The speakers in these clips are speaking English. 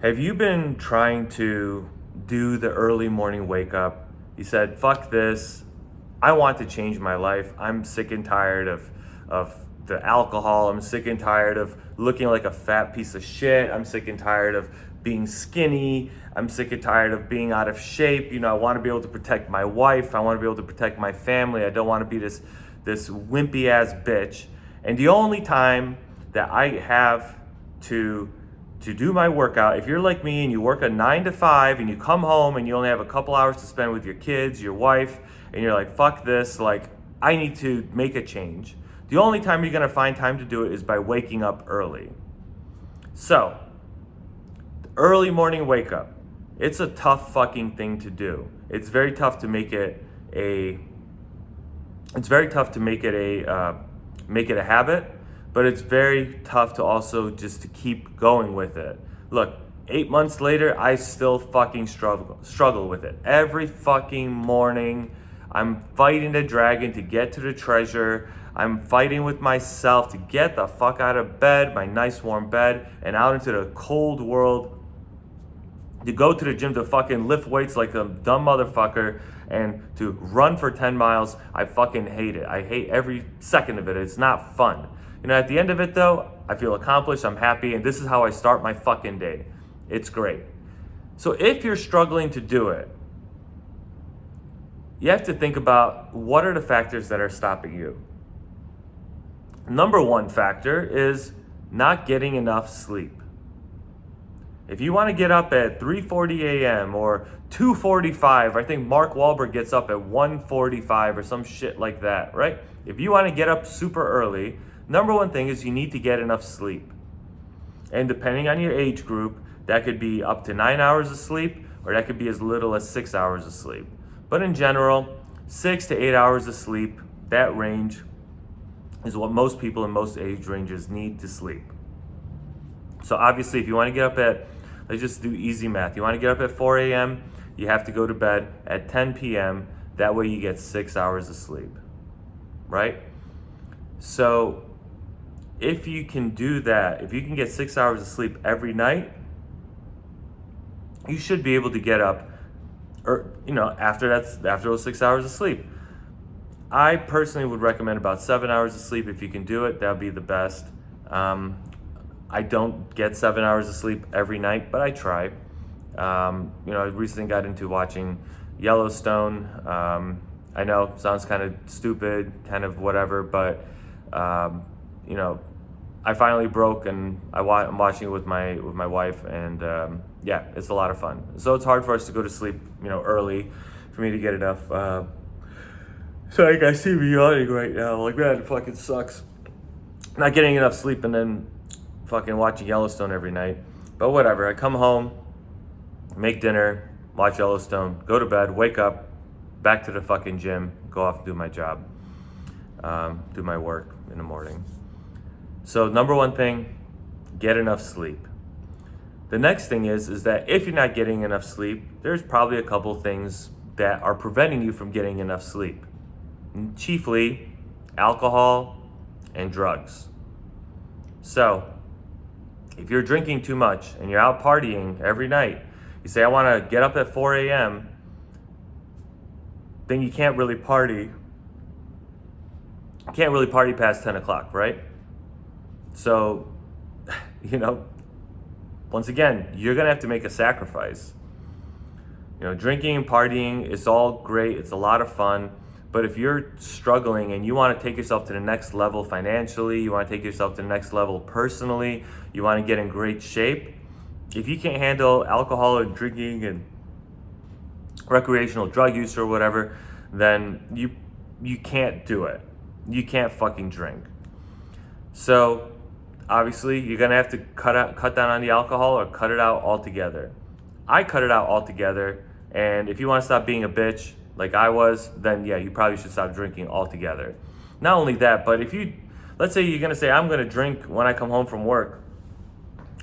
Have you been trying to do the early morning wake up? You said, fuck this. I want to change my life. I'm sick and tired of the alcohol. I'm sick and tired of looking like a fat piece of shit. I'm sick and tired of being skinny. I'm sick and tired of being out of shape. You know, I want to be able to protect my wife. I want to be able to protect my family. I don't want to be this wimpy ass bitch. And the only time that I have to do my workout, if you're like me and you work a 9 to 5 and you come home and you only have a couple hours to spend with your kids, your wife, and you're like, fuck this, like, I need to make a change. The only time you're gonna find time to do it is by waking up early. So, early morning wake up. It's a tough fucking thing to do. It's very tough to make it a habit, but it's very tough to also just to keep going with it. Look, 8 months later, I still fucking struggle with it. Every fucking morning, I'm fighting the dragon to get to the treasure. I'm fighting with myself to get the fuck out of bed, my nice warm bed, and out into the cold world, to go to the gym to fucking lift weights like a dumb motherfucker and to run for 10 miles. I fucking hate it. I hate every second of it. It's not fun. You know, at the end of it though, I feel accomplished, I'm happy, and this is how I start my fucking day. It's great. So if you're struggling to do it, you have to think about what are the factors that are stopping you. Number one factor is not getting enough sleep. If you want to get up at 3:40 a.m. or 2:45, I think Mark Wahlberg gets up at 1:45 or some shit like that, right? If you want to get up super early, number one thing is you need to get enough sleep. And depending on your age group, that could be up to 9 hours of sleep, or that could be as little as 6 hours of sleep. But in general, 6 to 8 hours of sleep, that range is what most people in most age ranges need to sleep. So obviously, if you want to get up at, let's just do easy math. You want to get up at 4 a.m., you have to go to bed at 10 p.m. That way you get 6 hours of sleep, right? So if you can do that, if you can get 6 hours of sleep every night, you should be able to get up, or after those 6 hours of sleep. I personally would recommend about 7 hours of sleep. If you can do it, that would be the best. I don't get 7 hours of sleep every night, but I try. I recently got into watching Yellowstone. I know, sounds kind of stupid, kind of whatever, but I finally broke, and I'm watching it with my wife, and it's a lot of fun. So it's hard for us to go to sleep, early, for me to get enough. So you guys see me yawning right now, like, man, it fucking sucks. Not getting enough sleep and then fucking watching Yellowstone every night. But whatever, I come home, make dinner, watch Yellowstone, go to bed, wake up, back to the fucking gym, go off and do my job, do my work in the morning. So number one thing, get enough sleep. The next thing is that if you're not getting enough sleep, there's probably a couple things that are preventing you from getting enough sleep. Chiefly alcohol and drugs. So if you're drinking too much and you're out partying every night, you say, I want to get up at 4 a.m., then you can't really party. You can't really party past 10 o'clock, right? So, once again, you're going to have to make a sacrifice. Drinking and partying is all great. It's a lot of fun. But if you're struggling and you want to take yourself to the next level financially, you want to take yourself to the next level personally, you want to get in great shape, if you can't handle alcohol and drinking and recreational drug use or whatever, then you can't do it. You can't fucking drink. So obviously you're gonna have to cut down on the alcohol or cut it out altogether. I cut it out altogether, and if you want to stop being a bitch like I was, then yeah, you probably should stop drinking altogether. Not only that, but let's say you're gonna say, I'm gonna drink when I come home from work.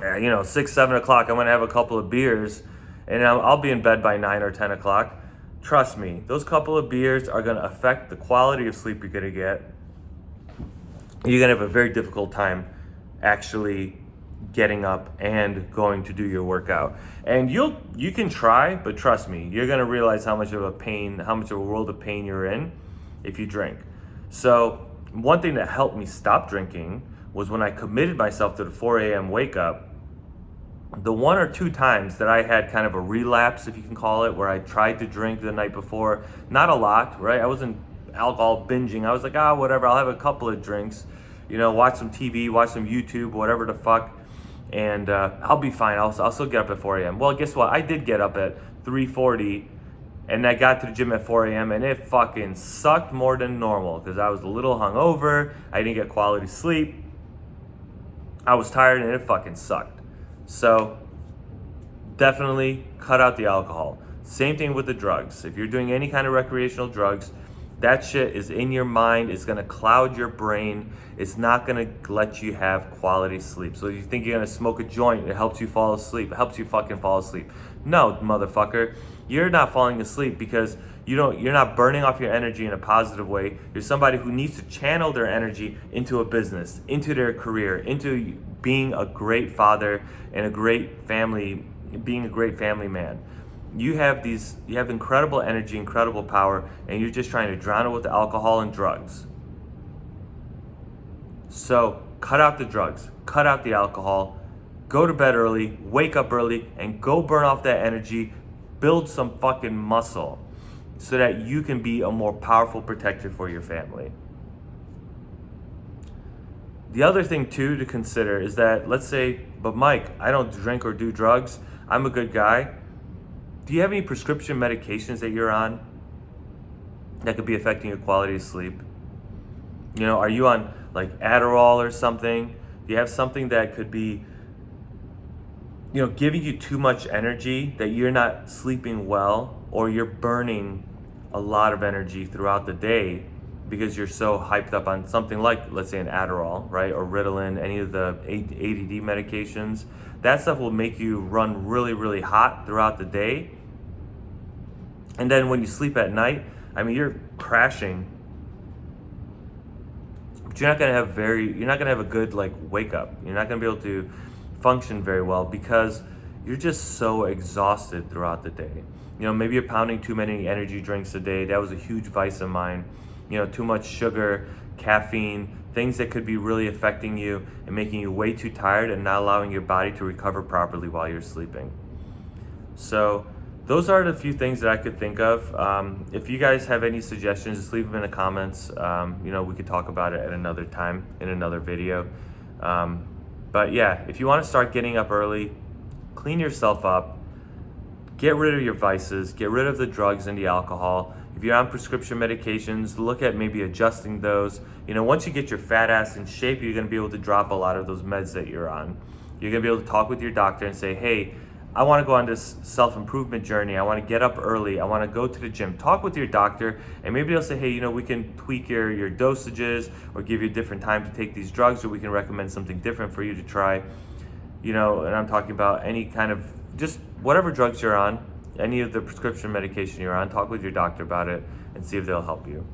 6, 7 o'clock, I'm gonna have a couple of beers, and I'll be in bed by 9 or 10 o'clock. Trust me, those couple of beers are gonna affect the quality of sleep you're gonna get. You're gonna have a very difficult time actually getting up and going to do your workout. And you can try, but trust me, you're gonna realize how much of a world of pain you're in if you drink. So one thing that helped me stop drinking was when I committed myself to the 4 a.m. wake up. The 1 or 2 times that I had kind of a relapse, if you can call it, where I tried to drink the night before, not a lot, right? I wasn't alcohol binging. I was like, whatever, I'll have a couple of drinks, watch some TV, watch some YouTube, whatever the fuck, and I'll be fine. I'll still get up at 4 a.m. Well, guess what? I did get up at 3:40, and I got to the gym at 4 a.m., and it fucking sucked more than normal because I was a little hungover. I didn't get quality sleep. I was tired, and it fucking sucked. So definitely cut out the alcohol. Same thing with the drugs. If you're doing any kind of recreational drugs, that shit is in your mind. It's gonna cloud your brain. It's not gonna let you have quality sleep. So you think you're gonna smoke a joint, it helps you fall asleep. It helps you fucking fall asleep. No, motherfucker. You're not falling asleep because you're not burning off your energy in a positive way. You're somebody who needs to channel their energy into a business, into their career, into being a great father and being a great family man. You have incredible energy, incredible power, and you're just trying to drown it with alcohol and drugs. So cut out the drugs, cut out the alcohol, go to bed early, wake up early, and go burn off that energy, build some fucking muscle so that you can be a more powerful protector for your family. The other thing too to consider is that, let's say, but Mike, I don't drink or do drugs, I'm a good guy. Do you have any prescription medications that you're on that could be affecting your quality of sleep? Are you on like Adderall or something? Do you have something that could be, giving you too much energy that you're not sleeping well, or you're burning a lot of energy throughout the day because you're so hyped up on something like, let's say, an Adderall, right? Or Ritalin, any of the ADD medications. That stuff will make you run really, really hot throughout the day. And then when you sleep at night, you're crashing. But you're not gonna have a good wake up. You're not gonna be able to function very well because you're just so exhausted throughout the day. Maybe you're pounding too many energy drinks a day. That was a huge vice of mine. Too much sugar, caffeine, things that could be really affecting you and making you way too tired and not allowing your body to recover properly while you're sleeping. So those are the few things that I could think of. If you guys have any suggestions, just leave them in the comments. We could talk about it at another time in another video. But yeah, if you want to start getting up early, clean yourself up, get rid of your vices, get rid of the drugs and the alcohol. If you're on prescription medications, look at maybe adjusting those. Once you get your fat ass in shape, you're gonna be able to drop a lot of those meds that you're on. You're gonna be able to talk with your doctor and say, hey, I wanna go on this self-improvement journey. I wanna get up early. I wanna go to the gym. Talk with your doctor, and maybe they'll say, hey, we can tweak your dosages or give you a different time to take these drugs, or we can recommend something different for you to try. And I'm talking about any kind of, just whatever drugs you're on, any of the prescription medication you're on, talk with your doctor about it and see if they'll help you.